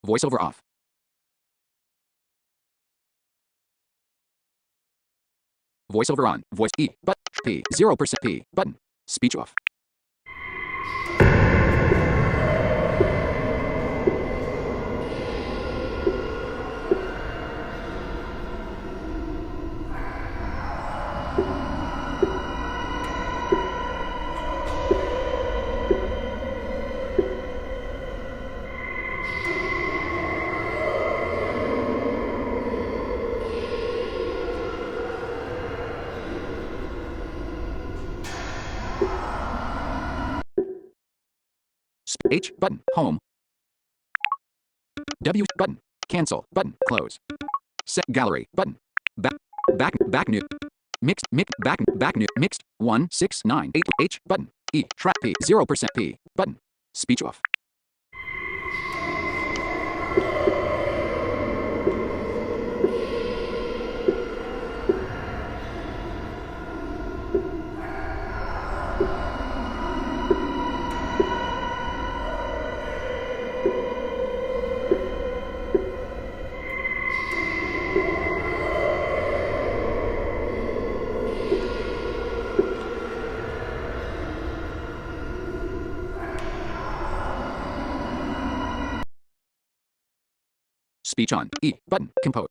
Voiceover off. Voiceover on. Voice E. But P. 0% P. Button. Speech off. H button. Home. W button. Cancel button. Close. Set gallery button. Back new. Mixed back new mixed 1698 H button. E track P 0% P button. Speech off. Speech on. E button. Compose.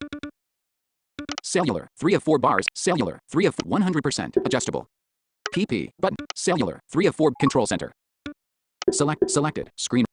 Cellular 3 of 4 bars. Cellular 3 of 100% adjustable. PP button. Cellular 3 of 4 control center. Selected screen.